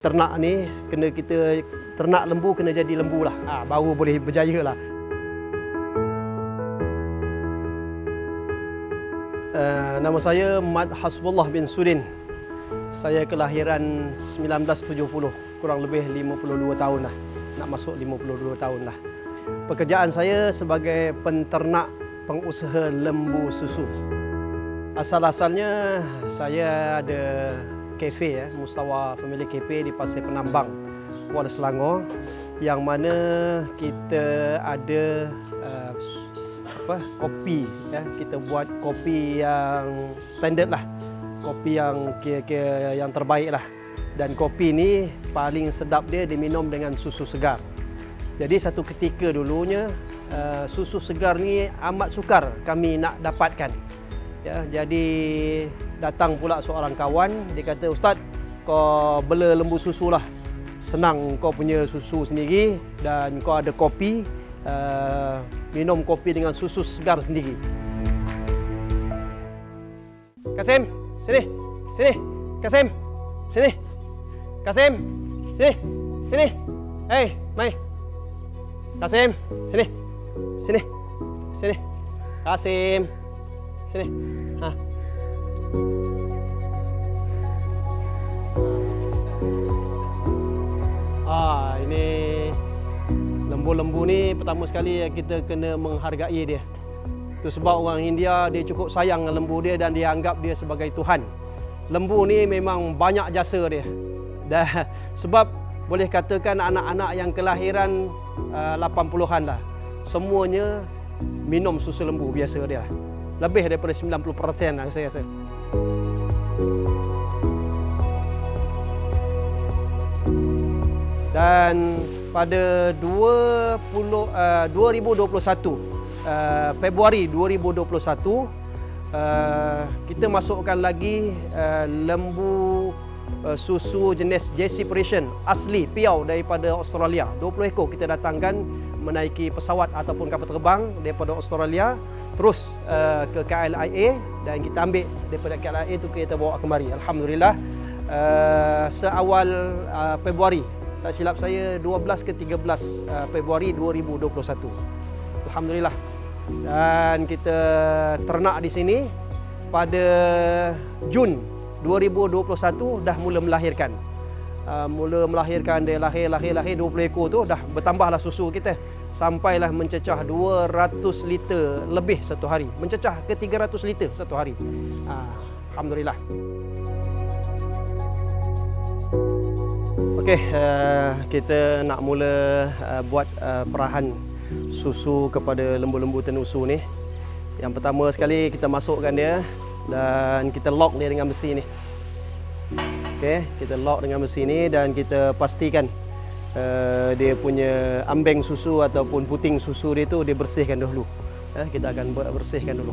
Ternak ni kena kita ternak lembu kena jadi lembu lah. Baru boleh berjaya lah. Nama saya Mat Hasbullah bin Sudin. Saya kelahiran 1970, kurang lebih 52 tahun lah. Nak masuk 52 tahun lah. Pekerjaan saya sebagai penternak pengusaha lembu susu. Asal-asalnya saya ada kafe ya, Mustawa Family Cafe di Pasir Penambang, Kuala Selangor, yang mana kita ada kopi ya, kita buat kopi yang standard lah, kopi yang kira-kira yang terbaik lah. Dan kopi ni paling sedap dia diminum dengan susu segar. Jadi satu ketika dulunya susu segar ni amat sukar kami nak dapatkan. Ya, jadi datang pula seorang kawan, dia kata, "Ustaz, kau bela lembu susu lah. Senang, kau punya susu sendiri dan kau ada kopi, minum kopi dengan susu segar sendiri." Kasim, sini. Sini. Kasim, sini. Kasim, sini. Sini. Hei, mai. Kasim, sini. Sini. Sini. Kasim. Sini. Ini lembu-lembu ni pertama sekali kita kena menghargai dia. Itu sebab orang India dia cukup sayang dengan lembu dia dan dia anggap dia sebagai Tuhan. Lembu ni memang banyak jasa dia. Dan sebab boleh katakan anak-anak yang kelahiran 80-an lah, semuanya minum susu lembu biasa dia. Lebih daripada 90% lah saya rasa. Dan pada 2021, Februari 2021, kita masukkan lagi lembu susu jenis JC Persian asli piau daripada Australia. 20 ekor kita datangkan menaiki pesawat ataupun kapal terbang daripada Australia terus ke KLIA, dan kita ambil daripada KLIA itu kita bawa kemari. Alhamdulillah, seawal Februari, tak silap saya 12 ke 13 Februari 2021. Alhamdulillah. Dan kita ternak di sini pada Jun 2021 dah mula melahirkan. Dia lahir 20 ekor tu, dah bertambahlah susu kita. Sampailah mencecah 200 liter lebih satu hari. Mencecah ke 300 liter satu hari. Alhamdulillah. Okey, kita nak mula buat perahan susu kepada lembu-lembu tenusu ni. Yang pertama sekali kita masukkan dia dan kita lock dia dengan besi ni. Okey, kita lock dengan besi ni dan kita pastikan dia punya ambeng susu ataupun puting susu dia tu dia bersihkan dulu. Kita akan bersihkan dulu.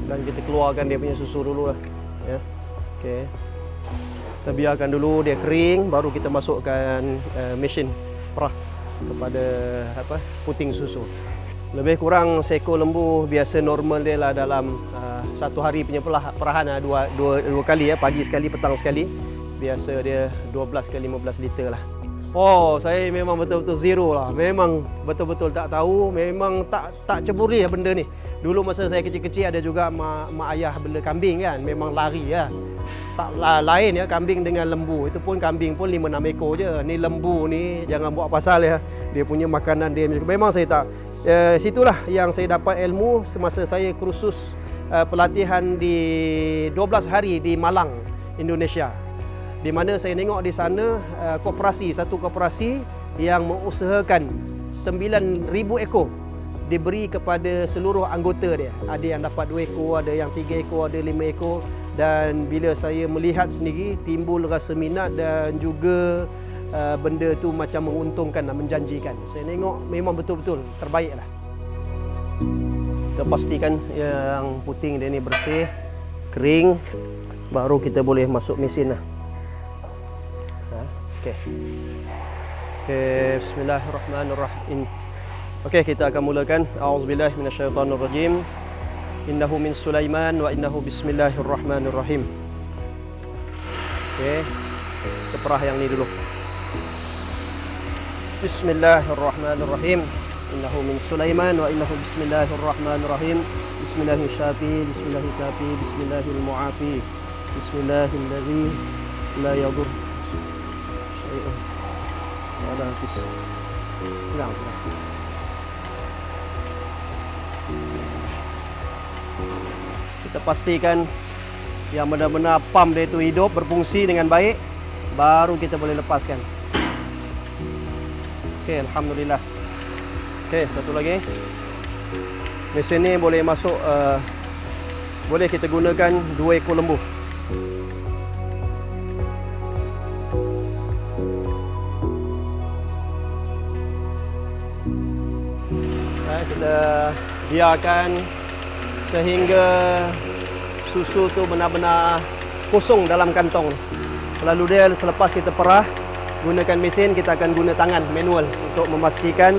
Dan kita keluarkan dia punya susu dulu lah. Ya. Okey. Kita biarkan dulu dia kering, baru kita masukkan mesin perah kepada puting susu. Lebih kurang seekor lembu biasa normal dia lah dalam satu hari punya perahan dua kali ya, pagi sekali, petang sekali. Biasa dia 12 ke 15 liter lah. Oh, saya memang betul-betul zero lah. Memang betul-betul tak tahu, memang tak ceburi lah benda ni. Dulu masa saya kecil-kecil ada juga mak ayah bela kambing kan, memang lari ya. Tak lain ya kambing dengan lembu. Itu pun kambing pun 5-6 ekor je. Ni lembu ni jangan buat pasal ya. Dia punya makanan dia memang saya tak. Situlah yang saya dapat ilmu semasa saya kursus pelatihan di 12 hari di Malang, Indonesia. Di mana saya tengok di sana satu koperasi yang mengusahakan 9,000 ekor diberi kepada seluruh anggota dia. Ada yang dapat 2 ekor, ada yang 3 ekor, ada 5 ekor. Dan bila saya melihat sendiri, timbul rasa minat dan juga benda tu macam menguntungkan dan menjanjikan. Saya tengok memang betul-betul terbaik lah. Kita pastikan yang puting dia ni bersih, kering, baru kita boleh masuk mesin lah. Okey. Okey, bismillahirrahmanirrahim. Okey, kita akan mulakan. A'udzubillahi minasyaitonirrajim. Innahu min Sulaiman wa innahu bismillahirrahmanirrahim. Okey. Kita perah yang ni dulu. Bismillahirrahmanirrahim. Innahu min Sulaiman wa innahu bismillahirrahmanirrahim. Bismillahirrahmanirrahim. Bismillahirrahmanirrahim. Bismillahirrahmanirrahim. Bismillahilladzi la yadur syai'un wala fis. Kita pastikan yang benar-benar pump dia itu hidup, berfungsi dengan baik, baru kita boleh lepaskan. Okey, alhamdulillah. Okey, satu lagi. Mesin ni boleh masuk, boleh kita gunakan 2 ekor lembu. Kita biarkan sehingga susu tu benar-benar kosong dalam kantong. Lalu dia selepas kita perah gunakan mesin, kita akan guna tangan manual untuk memastikan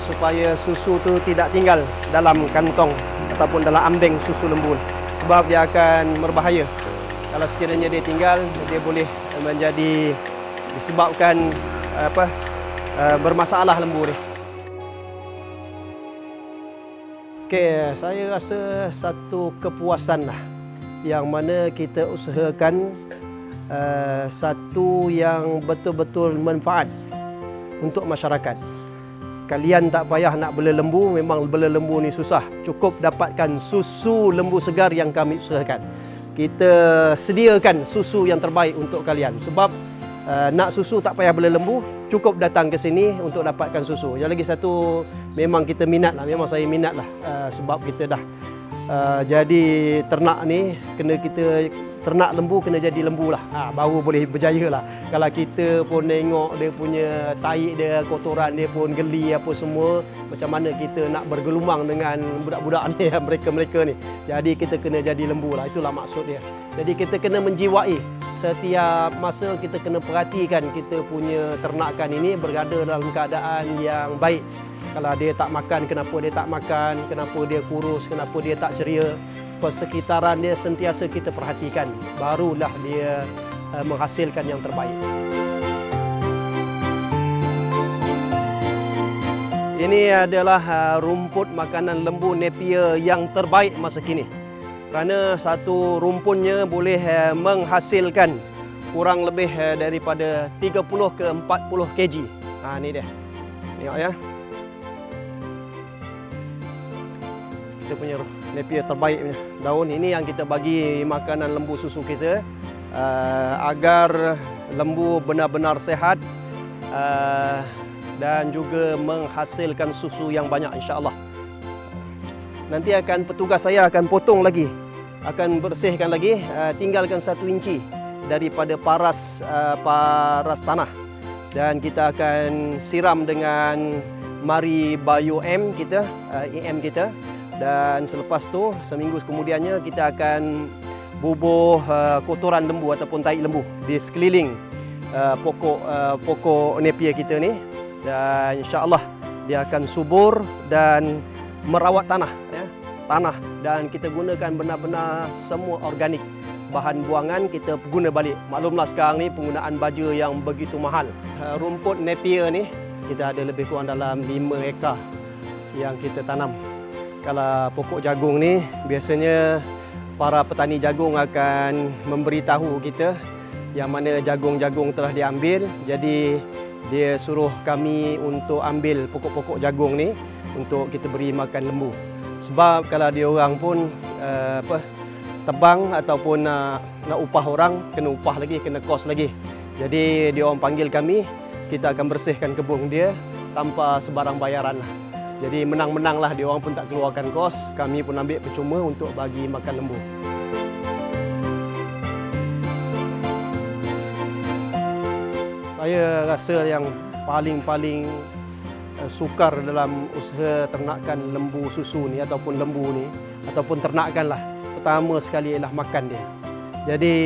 supaya susu tu tidak tinggal dalam kantong ataupun dalam ambeng susu lembu, sebab dia akan berbahaya. Kalau sekiranya dia tinggal, dia boleh menjadi disebabkan bermasalah lembu ni. Okey, saya rasa satu kepuasan lah, yang mana kita usahakan satu yang betul-betul manfaat untuk masyarakat. Kalian tak payah nak bela lembu, memang bela lembu ni susah. Cukup dapatkan susu lembu segar yang kami usahakan. Kita sediakan susu yang terbaik untuk kalian. Sebab nak susu tak payah bela lembu, cukup datang ke sini untuk dapatkan susu. Yang lagi satu, memang kita minat lah, memang saya minat lah, sebab kita dah jadi ternak ni, kena kita ternak lembu kena jadi lembu lah, baru boleh berjaya lah. Kalau kita pun tengok dia punya taik dia, kotoran dia pun geli apa semua, macam mana kita nak bergelumang dengan budak-budak ni, mereka-mereka ni. Jadi kita kena jadi lembu lah, itulah maksud dia. Jadi kita kena menjiwai, setiap masa kita kena perhatikan kita punya ternakan ini berada dalam keadaan yang baik. Kalau dia tak makan, kenapa dia tak makan, kenapa dia kurus, kenapa dia tak ceria. Persekitaran dia sentiasa kita perhatikan, barulah dia menghasilkan yang terbaik. Ini adalah rumput makanan lembu Napier yang terbaik masa kini. Kerana satu rumpunnya boleh menghasilkan kurang lebih daripada 30 ke 40 kg. Ini dia. Tengok ya. Kita punya Napier terbaik punya daun ini yang kita bagi makanan lembu susu kita, agar lembu benar-benar sehat dan juga menghasilkan susu yang banyak, insya-Allah. Nanti akan petugas saya akan potong lagi, akan bersihkan lagi, tinggalkan 1 inci daripada paras tanah, dan kita akan siram dengan Mari Bio M kita, EM kita. Dan selepas tu, seminggu kemudiannya kita akan bubuh kotoran lembu ataupun taik lembu di sekeliling pokok Napier kita ni, dan insya-Allah dia akan subur dan merawat tanah, ya. Tanah, dan kita gunakan benar-benar semua organik. Bahan buangan kita guna balik. Maklumlah sekarang ni penggunaan baja yang begitu mahal. Rumput Napier ni kita ada lebih kurang dalam 5 ekar yang kita tanam. Kalau pokok jagung ni, biasanya para petani jagung akan memberitahu kita yang mana jagung-jagung telah diambil. Jadi dia suruh kami untuk ambil pokok-pokok jagung ni untuk kita beri makan lembu. Sebab kalau dia orang pun tebang ataupun nak upah orang, kena upah lagi, kena kos lagi. Jadi dia orang panggil kami, kita akan bersihkan kebun dia tanpa sebarang bayaran lah. Jadi menang-menang lah, dia orang pun tak keluarkan kos, kami pun ambil percuma untuk bagi makan lembu. Saya rasa yang paling sukar dalam usaha ternakan lembu susu ni ataupun lembu ni ataupun ternakan lah, pertama sekali ialah makan dia. Jadi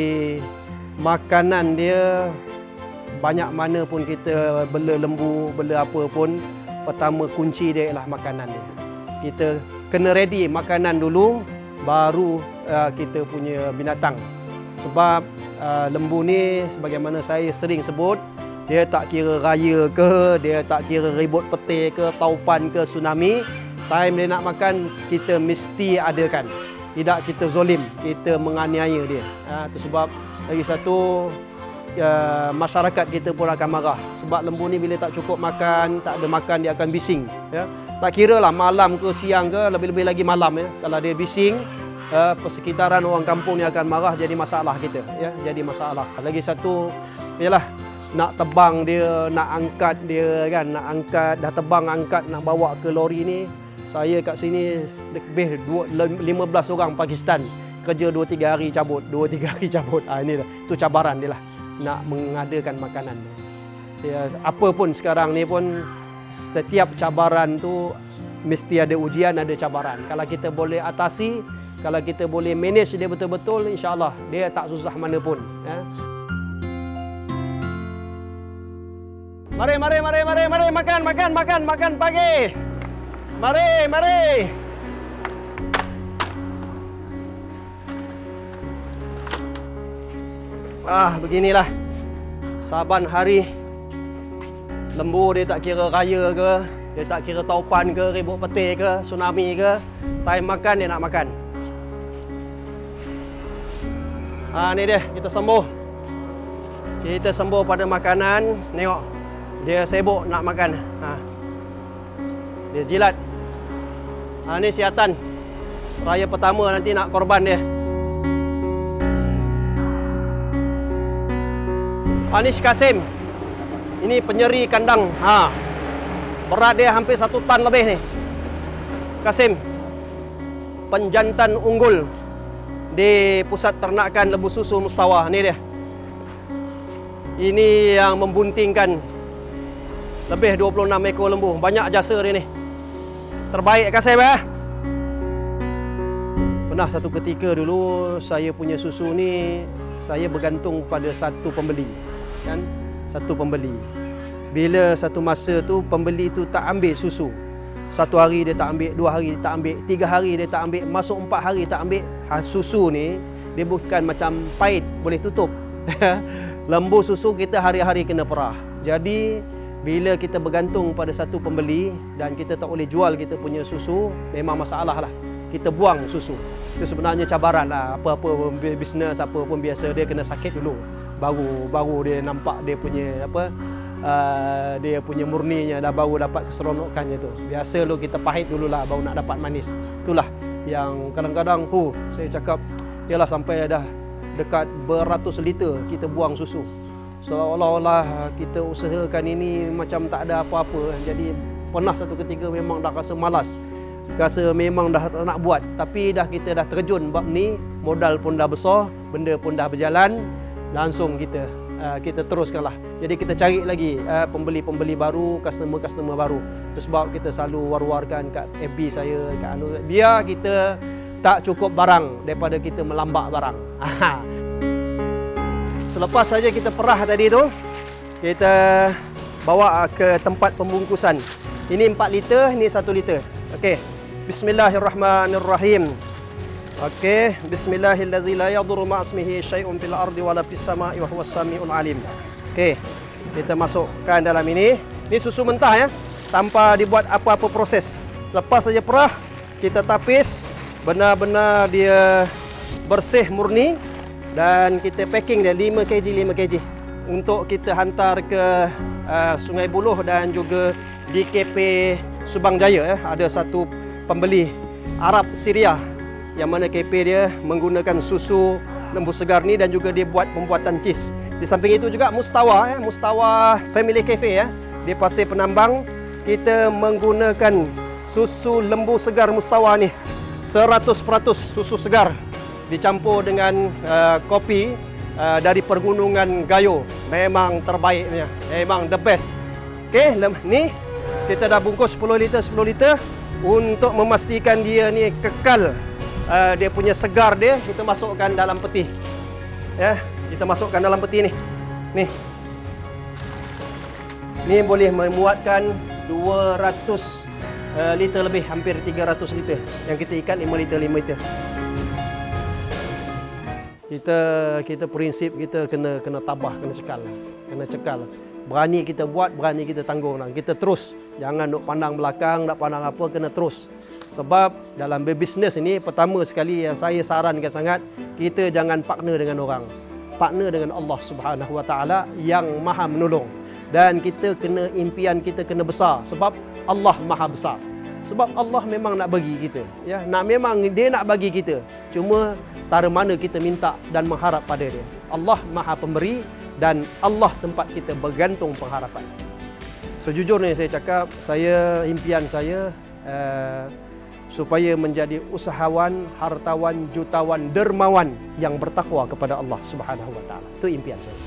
makanan dia banyak mana pun kita bela lembu, bela apa pun, pertama kunci dia ialah makanan dia. Kita kena ready makanan dulu, baru kita punya binatang. Sebab lembu ni sebagaimana saya sering sebut, dia tak kira raya ke, dia tak kira ribut peti ke, taupan ke, tsunami. Time dia nak makan, kita mesti adakan. Tidak kita zolim, kita menganiaya dia. Itu sebab lagi satu, masyarakat kita pun akan marah. Sebab lembu ni bila tak cukup makan, tak ada makan, dia akan bising. Ya. Tak kira lah malam ke siang ke, lebih-lebih lagi malam. Ya. Kalau dia bising, persekitaran orang kampung ni akan marah, jadi masalah kita. Ya. Jadi masalah. Lagi satu, ialah nak tebang dia, nak angkat dia kan, nak angkat, dah tebang angkat, nak bawa ke lori ni. Saya kat sini lebih 15 orang Pakistan. Kerja 2-3 hari cabut, 2-3 hari cabut. Ini dah, itu cabaran dia lah. Nak mengadakan makanan. Ya, apa pun sekarang ni pun, setiap cabaran tu mesti ada ujian, ada cabaran. Kalau kita boleh atasi, kalau kita boleh manage dia betul-betul, insya-Allah dia tak susah mana pun. Ya. Mari makan pagi. Mari. Beginilah saban hari. Lembu dia tak kira raya ke, dia tak kira taupan ke, ribut peti ke, tsunami ke. Time makan dia nak makan. Ni dia, kita sembuh. Kita sembuh pada makanan. Tengok, dia sibuk nak makan. Dia jilat. Ni siatan. Raya pertama nanti nak korban dia. Ni Kasim. Ini penyeri kandang. Berat dia hampir 1 tan lebih ni. Kasim, penjantan unggul di pusat ternakan lembu susu Mustawa. Ni dia. Ini yang membuntingkan lebih 26 ekor lembu. Banyak jasa dia ni. Terbaik Kasim ya. Pernah satu ketika dulu saya punya susu ni, saya bergantung pada satu pembeli. Kan? Satu pembeli. Bila satu masa tu pembeli tu tak ambil susu, 1 hari dia tak ambil, 2 hari dia tak ambil, 3 hari dia tak ambil, masuk 4 hari tak ambil. Susu ni dia bukan macam pahit boleh tutup. Lembu susu kita hari-hari kena perah. Jadi bila kita bergantung pada satu pembeli dan kita tak boleh jual kita punya susu, memang masalah lah. Kita buang susu. Itu sebenarnya cabaran lah. Apa-apa bisnes, apa pun biasa dia kena sakit dulu. Baru dia nampak dia punya dia punya murninya, dah baru dapat keseronokannya tu. Biasa lu kita pahit dululah baru nak dapat manis. Itulah yang kadang-kadang saya cakap, ialah sampai dah dekat beratus liter kita buang susu. Seolah-olah kita usahakan ini macam tak ada apa-apa. Jadi pernah satu ketika memang dah rasa malas. Rasa memang dah tak nak buat. Tapi kita dah terjun bab ni, modal pun dah besar, benda pun dah berjalan. Langsung kita teruskanlah. Jadi kita cari lagi pembeli-pembeli baru, customer baru. Itu sebab kita selalu war-warkan kat FB saya, kat biar kita tak cukup barang daripada kita melambak barang. Selepas saja kita perah tadi tu, kita bawa ke tempat pembungkusan. Ini 4 liter, ini 1 liter. Okey. Bismillahirrahmanirrahim. Okey, bismillahillazi la yadurru ma'asmihi syai'un fil ardi wala fis sama'i wa huwas samiul alim. Okey. Kita masukkan dalam ini. Ini susu mentah ya, tanpa dibuat apa-apa proses. Lepas saja perah, kita tapis benar-benar dia bersih murni dan kita packing dia 5 kg untuk kita hantar ke Sungai Buloh dan juga di KP Subang Jaya ya. Ada satu pembeli Arab Syria yang mana KP dia menggunakan susu lembu segar ni dan juga dia buat pembuatan cheese. Di samping itu juga Mustawa ya, Mustawa Family Cafe ya. Di Pasir Penambang kita menggunakan susu lembu segar Mustawa ni 100% susu segar dicampur dengan kopi dari pergunungan Gayo. Memang terbaiknya, memang the best. Okey, ni kita dah bungkus 10 liter untuk memastikan dia ni kekal. Dia punya segar dia, kita masukkan dalam peti. Ya, kita masukkan dalam peti ni. Ni. Ni boleh memuatkan 200 liter lebih, hampir 300 liter. Yang kita ikat 5 liter, 5 liter. Kita prinsip kita kena tabah, kena cekal. Berani kita buat, berani kita tanggung. Kita terus. Jangan nak pandang belakang, nak pandang apa, kena terus. Sebab dalam berbisnes ini, pertama sekali yang saya sarankan sangat, kita jangan partner dengan orang. Partner dengan Allah Subhanahu Wa Taala yang Maha menolong. Dan kita kena, impian kita kena besar. Sebab Allah Maha besar. Sebab Allah memang nak bagi kita. Ya, memang Dia nak bagi kita. Cuma tara mana kita minta dan mengharap pada Dia. Allah Maha pemberi dan Allah tempat kita bergantung pengharapan. Sejujurnya saya cakap, impian saya supaya menjadi usahawan, hartawan, jutawan, dermawan yang bertakwa kepada Allah Subhanahu Wa Taala. Itu impian saya.